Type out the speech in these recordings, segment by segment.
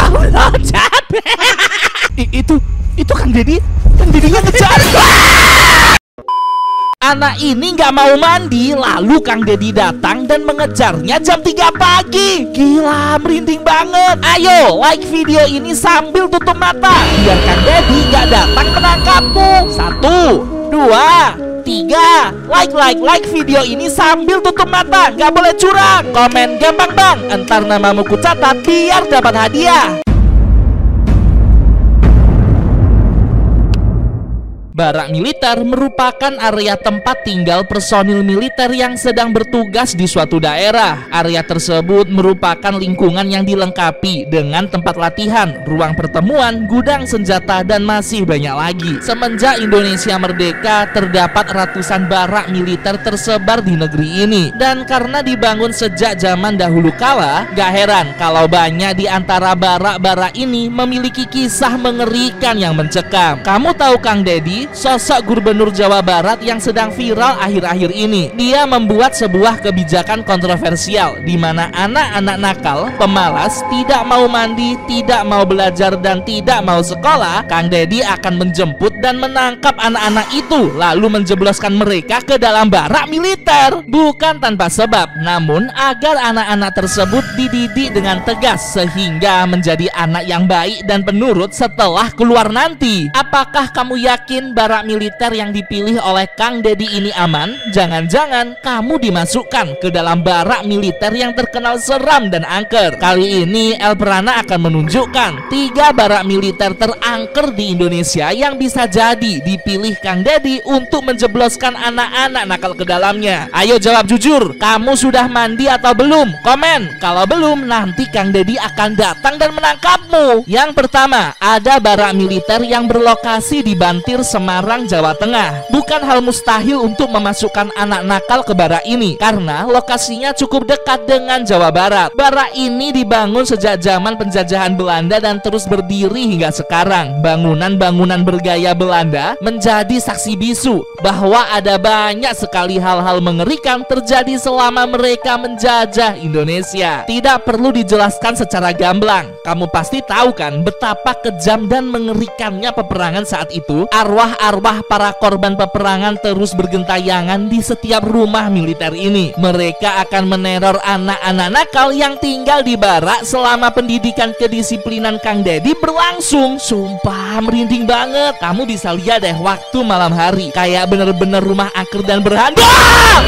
Allah, capek. Itu Kang Deddy. Kang Deddynya ngejar. Anak ini nggak mau mandi, lalu Kang Deddy datang dan mengejarnya jam 3 pagi. Gila, merinding banget. Ayo, like video ini sambil tutup mata, biar Kang Deddy nggak datang menangkapmu. 1, 2, 3. Like video ini sambil tutup mata, nggak boleh curang. Komen gampang bang, entar namamu ku catat biar dapat hadiah. Barak militer merupakan area tempat tinggal personil militer yang sedang bertugas di suatu daerah. Area tersebut merupakan lingkungan yang dilengkapi dengan tempat latihan, ruang pertemuan, gudang senjata, dan masih banyak lagi. Semenjak Indonesia merdeka, terdapat ratusan barak militer tersebar di negeri ini. Dan karena dibangun sejak zaman dahulu kala, gak heran kalau banyak di antara barak-barak ini memiliki kisah mengerikan yang mencekam. Kamu tahu Kang Deddy? Sosok gubernur Jawa Barat yang sedang viral akhir-akhir ini. Dia membuat sebuah kebijakan kontroversial di mana anak-anak nakal, pemalas, tidak mau mandi, tidak mau belajar, dan tidak mau sekolah. Kang Deddy akan menjemput dan menangkap anak-anak itu, lalu menjebloskan mereka ke dalam barak militer. Bukan tanpa sebab, namun agar anak-anak tersebut dididik dengan tegas sehingga menjadi anak yang baik dan penurut setelah keluar nanti. Apakah kamu yakin barak militer yang dipilih oleh Kang Deddy ini aman? Jangan-jangan kamu dimasukkan ke dalam barak militer yang terkenal seram dan angker. Kali ini El Prana akan menunjukkan 3 barak militer terangker di Indonesia yang bisa jadi dipilih Kang Deddy untuk menjebloskan anak-anak nakal ke dalamnya. Ayo jawab jujur, kamu sudah mandi atau belum? Komen. Kalau belum, nanti Kang Deddy akan datang dan menangkapmu. Yang pertama, ada barak militer yang berlokasi di Bantir, Semarang, Jawa Tengah. Bukan hal mustahil untuk memasukkan anak nakal ke barak ini karena lokasinya cukup dekat dengan Jawa Barat. Barak ini dibangun sejak zaman penjajahan Belanda dan terus berdiri hingga sekarang. Bangunan-bangunan bergaya Belanda menjadi saksi bisu bahwa ada banyak sekali hal-hal mengerikan terjadi selama mereka menjajah Indonesia. Tidak perlu dijelaskan secara gamblang. Kamu pasti tahu kan betapa kejam dan mengerikannya peperangan saat itu. Arwah-arwah para korban peperangan terus bergentayangan di setiap rumah militer ini. Mereka akan meneror anak-anak nakal yang tinggal di barak selama pendidikan kedisiplinan Kang Deddy berlangsung. Sumpah merinding banget. Kamu bisa lihat deh waktu malam hari, kayak bener-bener rumah angker dan berhantu.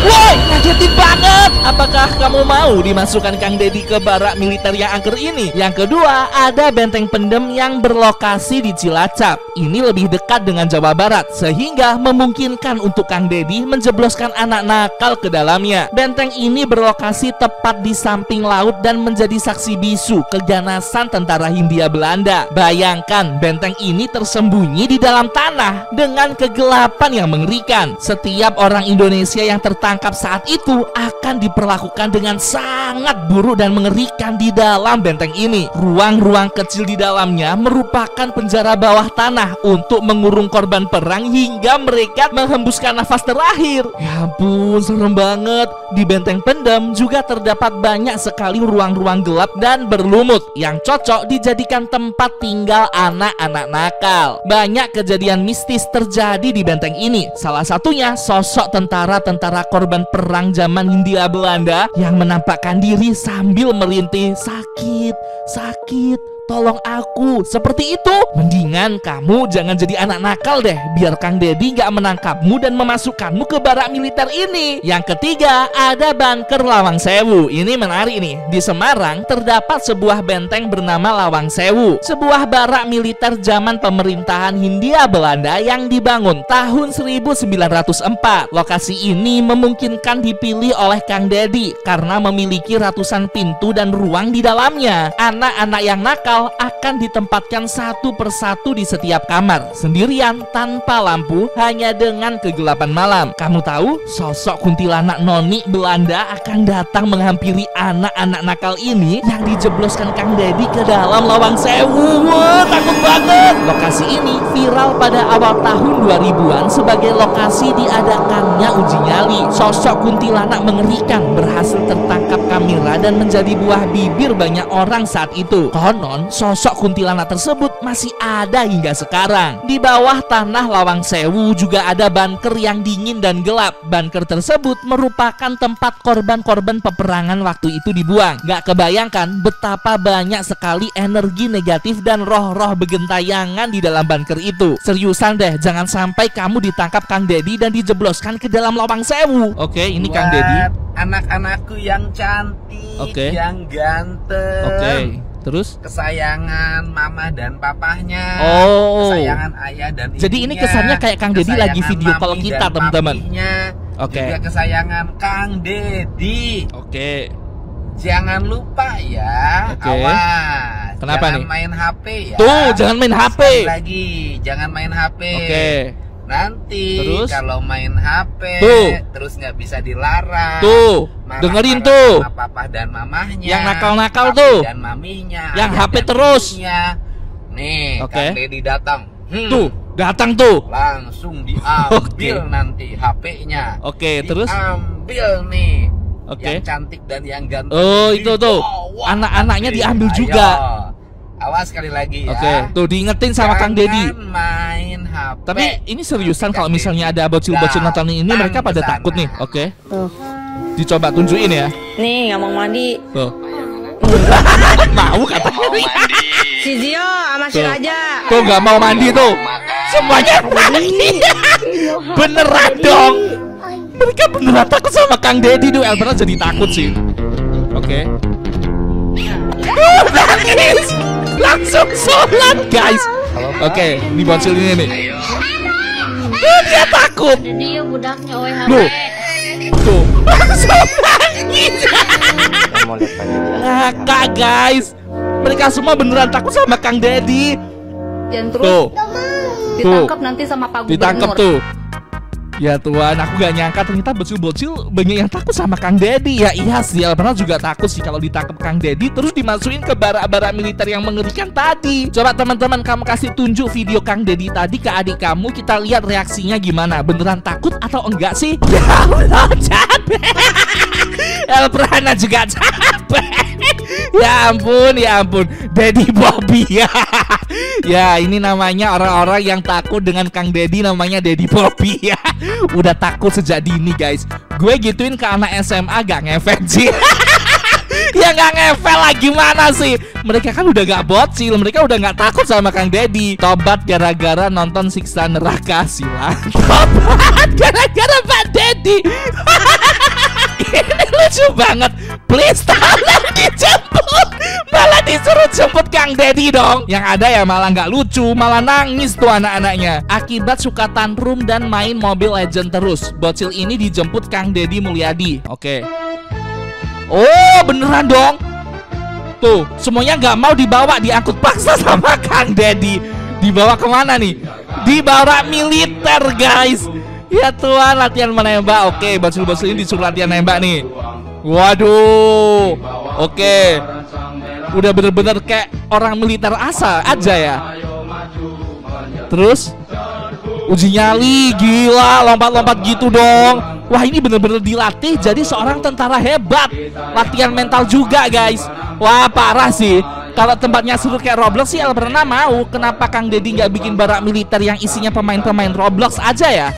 Woi, ngagetin banget. Apakah kamu mau dimasukkan Kang Deddy ke barak militer yang angker ini? Yang kedua, ada benteng pendem yang berlokasi di Cilacap. Ini lebih dekat dengan Jawa Barat sehingga memungkinkan untuk Kang Deddy menjebloskan anak nakal ke dalamnya. Benteng ini berlokasi tepat di samping laut dan menjadi saksi bisu keganasan tentara Hindia Belanda. Bayangkan benteng ini tersembunyi di dalam tanah dengan kegelapan yang mengerikan. Setiap orang Indonesia yang tertangkap saat itu akan diperlakukan dengan sangat buruk dan mengerikan di dalam benteng ini. Ruang-ruang kecil di dalamnya merupakan penjara bawah tanah untuk mengurung korban perang hingga mereka menghembuskan nafas terakhir. Ya ampun, serem banget. Di benteng pendem juga terdapat banyak sekali ruang-ruang gelap dan berlumut yang cocok dijadikan tempat tinggal anak-anak nakal. Banyak kejadian mistis terjadi di benteng ini. Salah satunya sosok tentara-tentara korban perang zaman Hindia Belanda yang menampakkan diri sambil merintih, sakit, sakit, tolong aku, seperti itu. Mendingan kamu jangan jadi anak nakal deh, biar Kang Deddy gak menangkapmu dan memasukkanmu ke barak militer ini. Yang ketiga, ada Bunker Lawang Sewu. Ini menarik nih. Di Semarang terdapat sebuah benteng bernama Lawang Sewu, sebuah barak militer zaman pemerintahan Hindia Belanda yang dibangun tahun 1904. Lokasi ini memungkinkan dipilih oleh Kang Deddy karena memiliki ratusan pintu dan ruang di dalamnya. Anak-anak yang nakal akan ditempatkan satu persatu di setiap kamar, sendirian, tanpa lampu, hanya dengan kegelapan malam. Kamu tahu, sosok kuntilanak noni Belanda akan datang menghampiri anak-anak nakal ini yang dijebloskan Kang Deddy ke dalam Lawang Sewu. Wah, takut banget. Lokasi ini viral pada awal tahun 2000-an sebagai lokasi diadakannya uji nyali. Sosok kuntilanak mengerikan berhasil tertangkap kamera dan menjadi buah bibir banyak orang saat itu. Konon, sosok kuntilanak tersebut masih ada hingga sekarang. Di bawah tanah Lawang Sewu juga ada bunker yang dingin dan gelap. Bunker tersebut merupakan tempat korban-korban peperangan waktu itu dibuang. Gak kebayangkan betapa banyak sekali energi negatif dan roh-roh begentayangan di dalam bunker itu. Seriusan deh, jangan sampai kamu ditangkap Kang Deddy dan dijebloskan ke dalam Lawang Sewu. Oke, ini Kang Deddy. Anak-anakku yang cantik, yang ganteng. Terus? Kesayangan mama dan papahnya. Kesayangan ayah dan ibunya. Jadi ini kesannya kayak Kang Deddy lagi video call kita, teman-teman. Juga kesayangan Kang Deddy. Jangan lupa ya. Awas. Kenapa jangan nih? main HP ya. Tuh, jangan main HP. Sekali lagi, jangan main HP. Nanti kalau main HP terus nggak bisa dilarang. Dengerin tuh. Sama papa dan mamahnya. Yang nakal-nakal tuh. Dan maminya. Yang HP terus. Nih, Kang Deddy datang. Datang tuh. Langsung diambil nanti HP-nya. Terus? Diambil nih. Yang cantik dan yang ganteng. Itu tuh. Anak-anaknya diambil juga. Awas sekali lagi ya. Tuh diingetin sama Kang Deddy. Main HP. Tapi ini seriusan kalau misalnya ada bocil-bocil nonton ini mereka pada takut nih. Dicoba tunjukin ya. Nih nggak mau mandi. Mau katanya. Si Zio sama si Raja. Tuh nggak mau mandi tuh. Semuanya mandi. Beneran dong. Mereka beneran takut sama Kang Deddy tuh. Elvira jadi takut sih. Nangis. Langsung sholat guys. Ini bocil ini nih. Dia takut. Jadi budaknya OHP. Tuh. Langsung nangis. Ngakak guys. Mereka semua beneran takut sama Kang Deddy. Dan terus ditangkap nanti sama Pak Gubernur. Ditangkap tuh. Ya Tuhan, aku gak nyangka ternyata bocil-bocil banyak yang takut sama Kang Deddy. Ya iya sih, Elvira juga takut sih kalau ditangkap Kang Deddy terus dimasukin ke barak-barak militer yang mengerikan tadi. Coba teman-teman kamu kasih tunjuk video Kang Deddy tadi ke adik kamu, kita lihat reaksinya gimana. Beneran takut atau enggak sih? Ya Allah, capek. Elvira juga capek. Ya ampun, Deddy Bobby ya. Ya ini namanya orang-orang yang takut dengan Kang Deddy, namanya Deddy Bobby ya. Udah takut sejak dini guys. Gue gituin ke anak SMA gak ngefek sih. Ya gak ngefek lah, gimana sih. Mereka kan udah gak bocil, mereka udah gak takut sama Kang Deddy. Tobat gara-gara nonton Siksa Neraka. Silang tobat gara-gara Pak Deddy. Ini lucu banget. Please tolong dijemput. Malah disuruh jemput Kang Deddy dong. Yang ada ya malah nggak lucu, malah nangis tuh anak-anaknya. Akibat suka tantrum dan main Mobile Legend terus, bocil ini dijemput Kang Deddy Mulyadi. Oh beneran dong. Tuh semuanya nggak mau dibawa, diangkut paksa sama Kang Deddy. Dibawa kemana nih? Di barak militer guys. Ya Tuhan, latihan menembak. Bocil-bocil ini disuruh latihan nembak nih. Waduh. Udah bener-bener kayak orang militer aja ya. Terus uji nyali, gila, lompat-lompat gitu dong. Wah ini bener-bener dilatih jadi seorang tentara hebat. Latihan mental juga guys. Wah parah sih. Kalau tempatnya seru kayak Roblox sih Elvira mau. Kenapa Kang Deddy nggak bikin barak militer yang isinya pemain-pemain Roblox aja ya?